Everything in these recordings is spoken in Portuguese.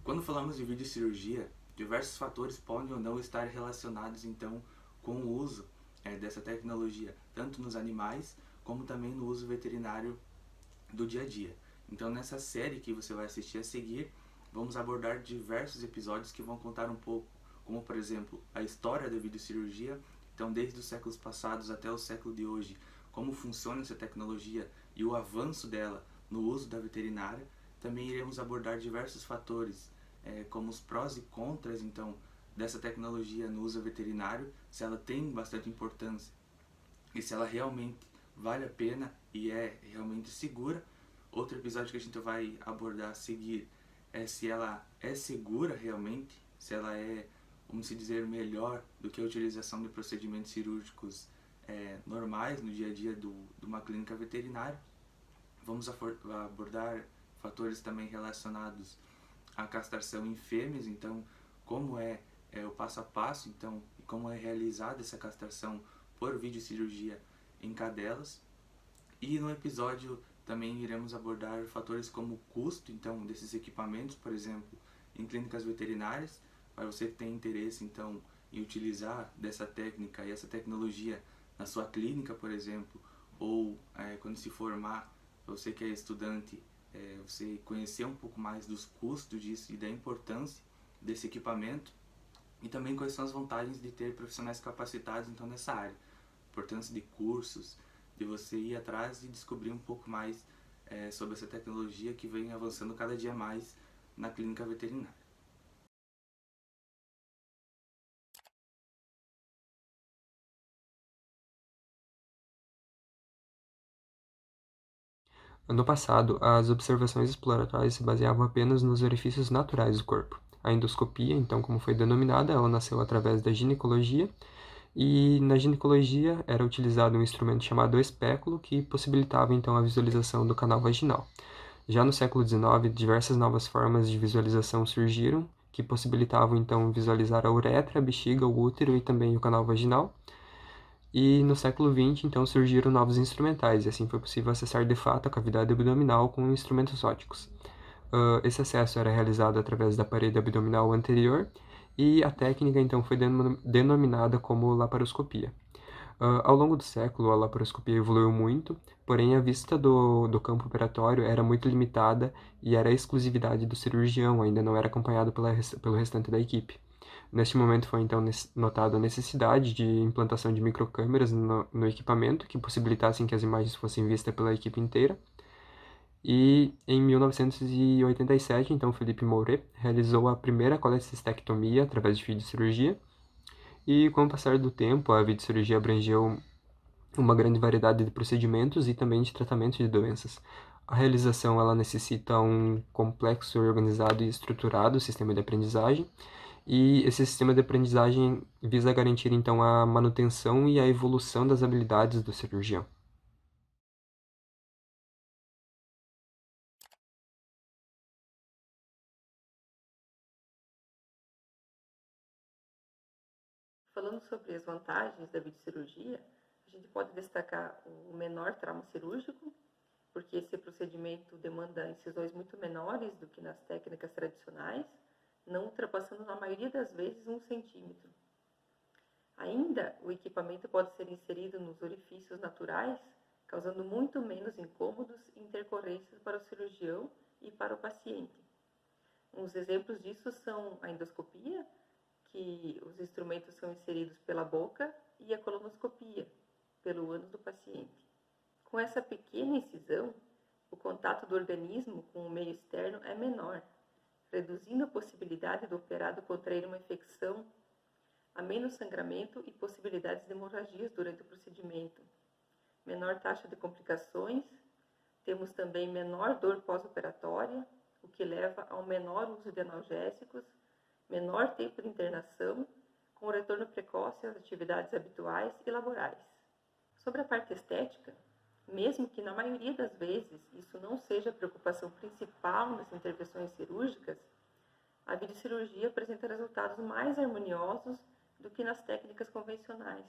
Quando falamos de videocirurgia, diversos fatores podem ou não estar relacionados então com o uso dessa tecnologia, tanto nos animais como também no uso veterinário do dia a dia. Então, nessa série que você vai assistir a seguir, vamos abordar diversos episódios que vão contar um pouco, como por exemplo, a história da videocirurgia, então desde os séculos passados até o século de hoje, como funciona essa tecnologia e o avanço dela no uso da veterinária. Também iremos abordar diversos fatores, como os prós e contras então dessa tecnologia no uso veterinário, se ela tem bastante importância e se ela realmente vale a pena e é realmente segura. Outro episódio que a gente vai abordar a seguir é se ela é segura realmente, se ela é, vamos dizer, melhor do que a utilização de procedimentos cirúrgicos normais no dia a dia de uma clínica veterinária. Vamos abordar fatores também relacionados à castração em fêmeas, então como é o passo a passo, então, e como é realizada essa castração por videocirurgia em cadelas. E no episódio também iremos abordar fatores como o custo, então, desses equipamentos, por exemplo, em clínicas veterinárias, para você que tem interesse, então, em utilizar dessa técnica e essa tecnologia na sua clínica, por exemplo, ou quando se formar, você que é estudante, você conhecer um pouco mais dos custos disso e da importância desse equipamento, e também quais são as vantagens de ter profissionais capacitados então nessa área, importância de cursos, de você ir atrás e descobrir um pouco mais sobre essa tecnologia que vem avançando cada dia mais na clínica veterinária. No passado, as observações exploratórias se baseavam apenas nos orifícios naturais do corpo. A endoscopia, então, como foi denominada, ela nasceu através da ginecologia, e na ginecologia era utilizado um instrumento chamado espéculo, que possibilitava então a visualização do canal vaginal. Já no século XIX, diversas novas formas de visualização surgiram, que possibilitavam então visualizar a uretra, a bexiga, o útero e também o canal vaginal. E no século XX, então, surgiram novos instrumentais, e assim foi possível acessar de fato a cavidade abdominal com instrumentos óticos. Esse acesso era realizado através da parede abdominal anterior, e a técnica então foi denominada como laparoscopia. Ao longo do século, a laparoscopia evoluiu muito, porém a vista do campo operatório era muito limitada e era exclusividade do cirurgião, ainda não era acompanhado pelo restante da equipe. Neste momento foi então notada a necessidade de implantação de microcâmeras no equipamento que possibilitassem que as imagens fossem vistas pela equipe inteira. E em 1987, então, Philippe Mouret realizou a primeira colecistectomia através de videocirurgia. E com o passar do tempo, a videocirurgia abrangeu uma grande variedade de procedimentos e também de tratamento de doenças. A realização ela necessita um complexo, organizado e estruturado sistema de aprendizagem, e esse sistema de aprendizagem visa garantir então a manutenção e a evolução das habilidades do cirurgião. Falando sobre as vantagens da videocirurgia, a gente pode destacar o menor trauma cirúrgico, porque esse procedimento demanda incisões muito menores do que nas técnicas tradicionais, não ultrapassando na maioria das vezes 1 centímetro. Ainda, o equipamento pode ser inserido nos orifícios naturais, causando muito menos incômodos e intercorrências para o cirurgião e para o paciente. Uns exemplos disso são a endoscopia, que os instrumentos são inseridos pela boca, e a colonoscopia, pelo ânus do paciente. Com essa pequena incisão, o contato do organismo com o meio externo é menor, reduzindo a possibilidade do operado contrair uma infecção, há menos sangramento e possibilidades de hemorragias durante o procedimento, menor taxa de complicações, temos também menor dor pós-operatória, o que leva ao menor uso de analgésicos, menor tempo de internação, com retorno precoce às atividades habituais e laborais. Sobre a parte estética, mesmo que na maioria das vezes isso não seja a preocupação principal nas intervenções cirúrgicas, a videocirurgia apresenta resultados mais harmoniosos do que nas técnicas convencionais,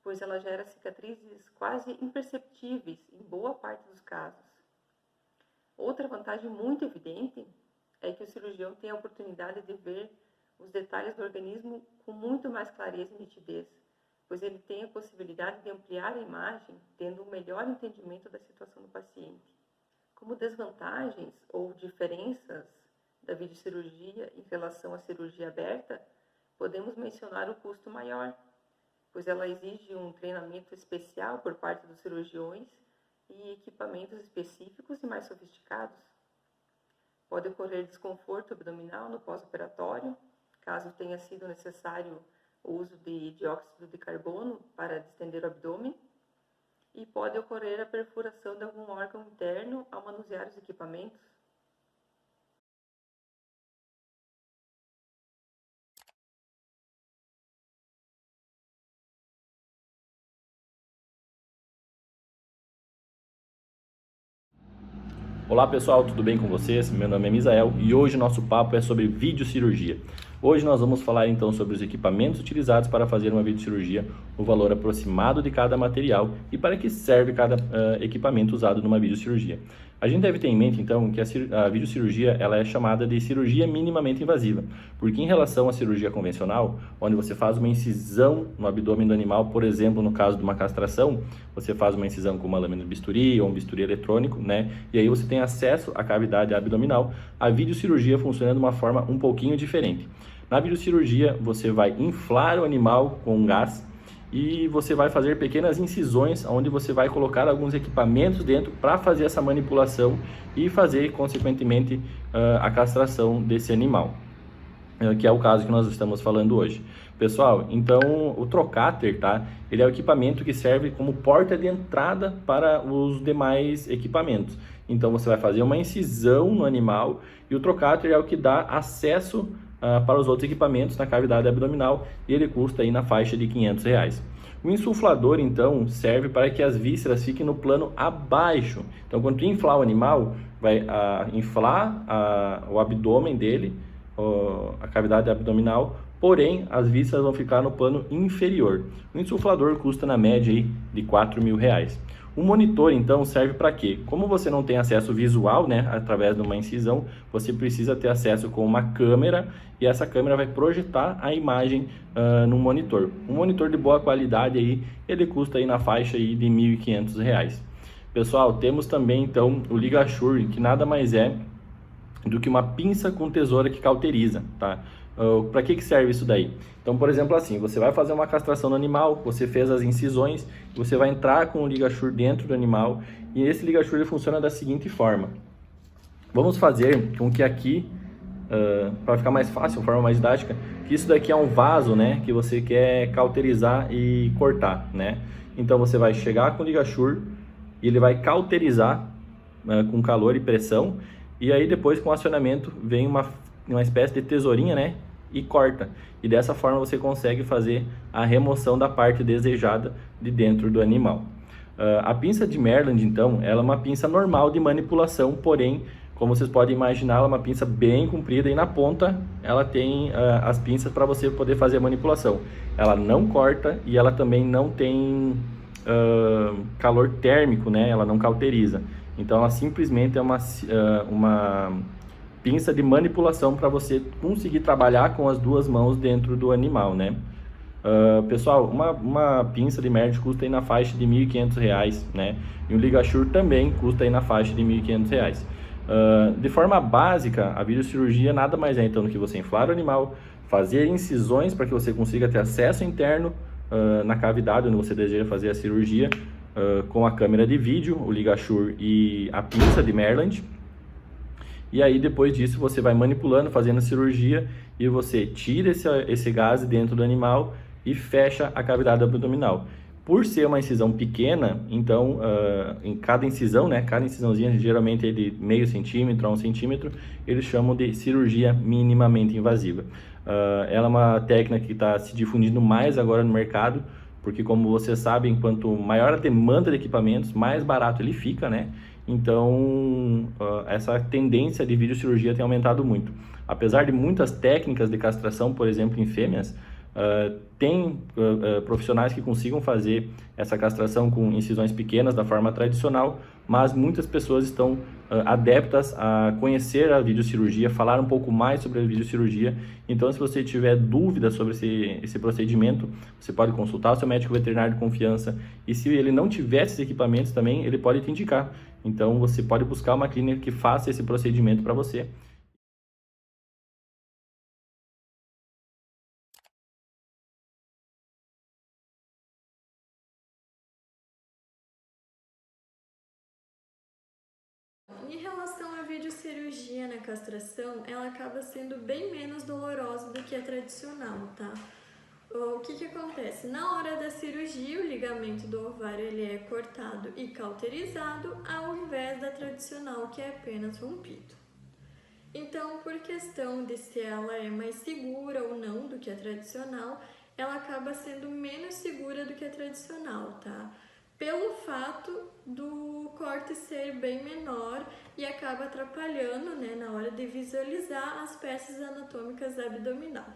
pois ela gera cicatrizes quase imperceptíveis em boa parte dos casos. Outra vantagem muito evidente é que o cirurgião tem a oportunidade de ver os detalhes do organismo com muito mais clareza e nitidez, pois ele tem a possibilidade de ampliar a imagem, tendo um melhor entendimento da situação do paciente. Como desvantagens ou diferenças da videocirurgia em relação à cirurgia aberta, podemos mencionar o custo maior, pois ela exige um treinamento especial por parte dos cirurgiões e equipamentos específicos e mais sofisticados. Pode ocorrer desconforto abdominal no pós-operatório, caso tenha sido necessário o uso de dióxido de carbono para distender o abdômen, e pode ocorrer a perfuração de algum órgão interno ao manusear os equipamentos. Olá pessoal, tudo bem com vocês? Meu nome é Misael e hoje nosso papo é sobre videocirurgia. Hoje nós vamos falar então sobre os equipamentos utilizados para fazer uma videocirurgia, o valor aproximado de cada material e para que serve cada equipamento usado numa videocirurgia. A gente deve ter em mente então que a videocirurgia ela é chamada de cirurgia minimamente invasiva, porque em relação à cirurgia convencional, onde você faz uma incisão no abdômen do animal, por exemplo, no caso de uma castração, você faz uma incisão com uma lâmina de bisturi ou um bisturi eletrônico, né? E aí você tem acesso à cavidade abdominal. A videocirurgia funciona de uma forma um pouquinho diferente. Na videocirurgia, você vai inflar o animal com gás e você vai fazer pequenas incisões onde você vai colocar alguns equipamentos dentro para fazer essa manipulação e fazer, consequentemente, a castração desse animal, que é o caso que nós estamos falando hoje. Pessoal, então o trocáter, tá? Ele é o equipamento que serve como porta de entrada para os demais equipamentos. Então você vai fazer uma incisão no animal e o trocáter é o que dá acesso para os outros equipamentos na cavidade abdominal e ele custa aí na faixa de R$500. O insuflador então serve para que as vísceras fiquem no plano abaixo. Então quando tu inflar o animal, vai inflar o abdômen dele, a cavidade abdominal, porém as vísceras vão ficar no plano inferior. O insuflador custa na média aí de R$4.000. O monitor, então, serve para quê? Como você não tem acesso visual, né, através de uma incisão, você precisa ter acesso com uma câmera e essa câmera vai projetar a imagem no monitor. Um monitor de boa qualidade, aí, ele custa aí na faixa aí de R$1.500. Pessoal, temos também, então, o LigaSure, que nada mais é do que uma pinça com tesoura que cauteriza, tá? Para que serve isso daí? Então, por exemplo, assim, você vai fazer uma castração no animal, você fez as incisões, você vai entrar com o LigaSure dentro do animal e esse LigaSure funciona da seguinte forma. Vamos fazer com que aqui, para ficar mais fácil, de forma mais didática, que isso daqui é um vaso, né, que você quer cauterizar e cortar, né? Então, você vai chegar com o LigaSure e ele vai cauterizar com calor e pressão e aí depois com o acionamento vem uma espécie de tesourinha, né? E corta. E dessa forma você consegue fazer a remoção da parte desejada de dentro do animal. A pinça de Maryland, então, ela é uma pinça normal de manipulação, porém, como vocês podem imaginar, ela é uma pinça bem comprida e na ponta ela tem as pinças para você poder fazer a manipulação. Ela não corta e ela também não tem calor térmico, né? Ela não cauteriza. Então ela simplesmente é uma pinça de manipulação para você conseguir trabalhar com as duas mãos dentro do animal, né? Pessoal, uma pinça de Maryland custa aí na faixa de R$1.500, né? E um LigaSure também custa aí na faixa de R$1.500. De forma básica, a videocirurgia nada mais é então do que você inflar o animal, fazer incisões para que você consiga ter acesso interno na cavidade onde você deseja fazer a cirurgia, com a câmera de vídeo, o LigaSure e a pinça de Maryland. E aí depois disso você vai manipulando, fazendo a cirurgia e você tira esse gás dentro do animal e fecha a cavidade abdominal. Por ser uma incisão pequena, então em cada incisão, né, cada incisãozinha geralmente é de meio centímetro a 1 centímetro, eles chamam de cirurgia minimamente invasiva. Ela é uma técnica que está se difundindo mais agora no mercado, porque como vocês sabem, quanto maior a demanda de equipamentos, mais barato ele fica, né? Então, essa tendência de videocirurgia tem aumentado muito. Apesar de muitas técnicas de castração, por exemplo, em fêmeas, tem profissionais que consigam fazer essa castração com incisões pequenas da forma tradicional, mas muitas pessoas estão adeptas a conhecer a videocirurgia, falar um pouco mais sobre a videocirurgia. Então, se você tiver dúvidas sobre esse procedimento, você pode consultar o seu médico veterinário de confiança, e se ele não tiver esses equipamentos também, ele pode te indicar. Então, você pode buscar uma clínica que faça esse procedimento para você. Em relação à videocirurgia na castração, ela acaba sendo bem menos dolorosa do que a tradicional, tá? O que acontece? Na hora da cirurgia, o ligamento do ovário ele é cortado e cauterizado, ao invés da tradicional, que é apenas rompido. Então, por questão de se ela é mais segura ou não do que a tradicional, ela acaba sendo menos segura do que a tradicional, tá? Pelo fato do corte ser bem menor e acaba atrapalhando, né, na hora de visualizar as peças anatômicas abdominal.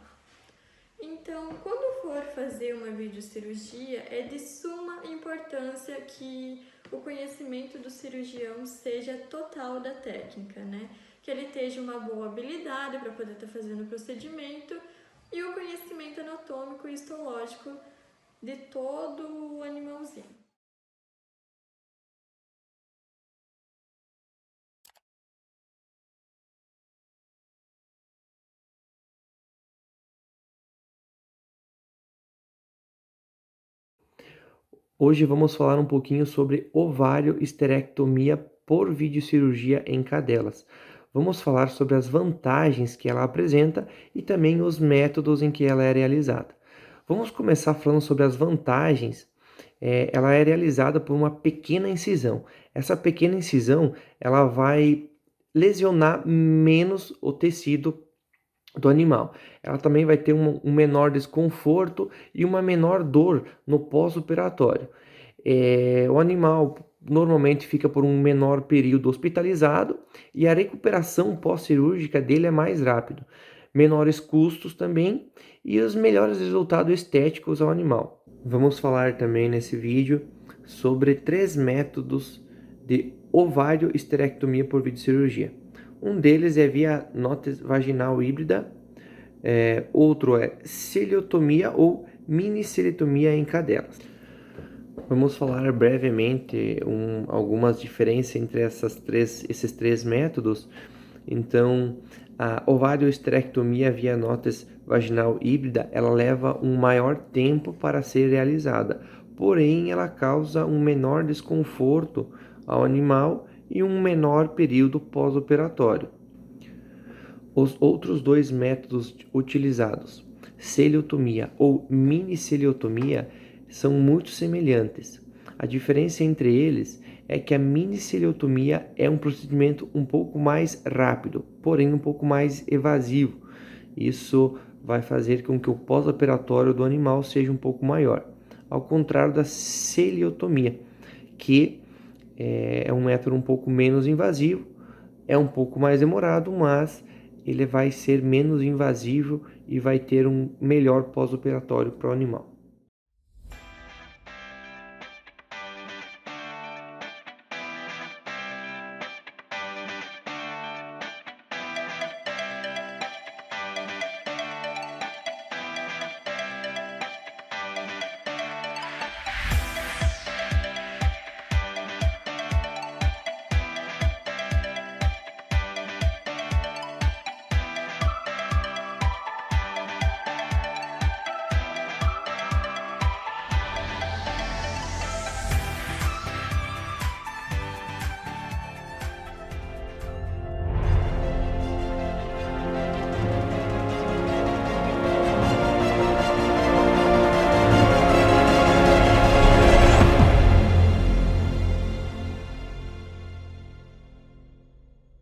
Então, quando for fazer uma videocirurgia, é de suma importância que o conhecimento do cirurgião seja total da técnica, né? Que ele tenha uma boa habilidade para poder estar fazendo o procedimento e o conhecimento anatômico e histológico de todo o animalzinho. Hoje vamos falar um pouquinho sobre ovário-esterectomia por videocirurgia em cadelas. Vamos falar sobre as vantagens que ela apresenta e também os métodos em que ela é realizada. Vamos começar falando sobre as vantagens. Ela é realizada por uma pequena incisão. Essa pequena incisão ela vai lesionar menos o tecido do animal. Ela também vai ter um menor desconforto e uma menor dor no pós-operatório. O animal normalmente fica por um menor período hospitalizado e a recuperação pós-cirúrgica dele é mais rápido. Menores custos também e os melhores resultados estéticos ao animal. Vamos falar também nesse vídeo sobre 3 métodos de ovário-esterectomia por videocirurgia. Um deles é via nótese vaginal híbrida, outro é celiotomia ou miniceletomia em cadelas. Vamos falar brevemente algumas diferenças entre esses três métodos. Então, a ovário-esterectomia via nótese vaginal híbrida, ela leva um maior tempo para ser realizada, porém ela causa um menor desconforto ao animal e um menor período pós-operatório. Os outros 2 métodos utilizados, celiotomia ou miniceletomia, são muito semelhantes. A diferença entre eles é que a miniceletomia é um procedimento um pouco mais rápido, porém um pouco mais evasivo. Isso vai fazer com que o pós-operatório do animal seja um pouco maior, ao contrário da celiotomia, que é um método um pouco menos invasivo, é um pouco mais demorado, mas ele vai ser menos invasivo e vai ter um melhor pós-operatório para o animal.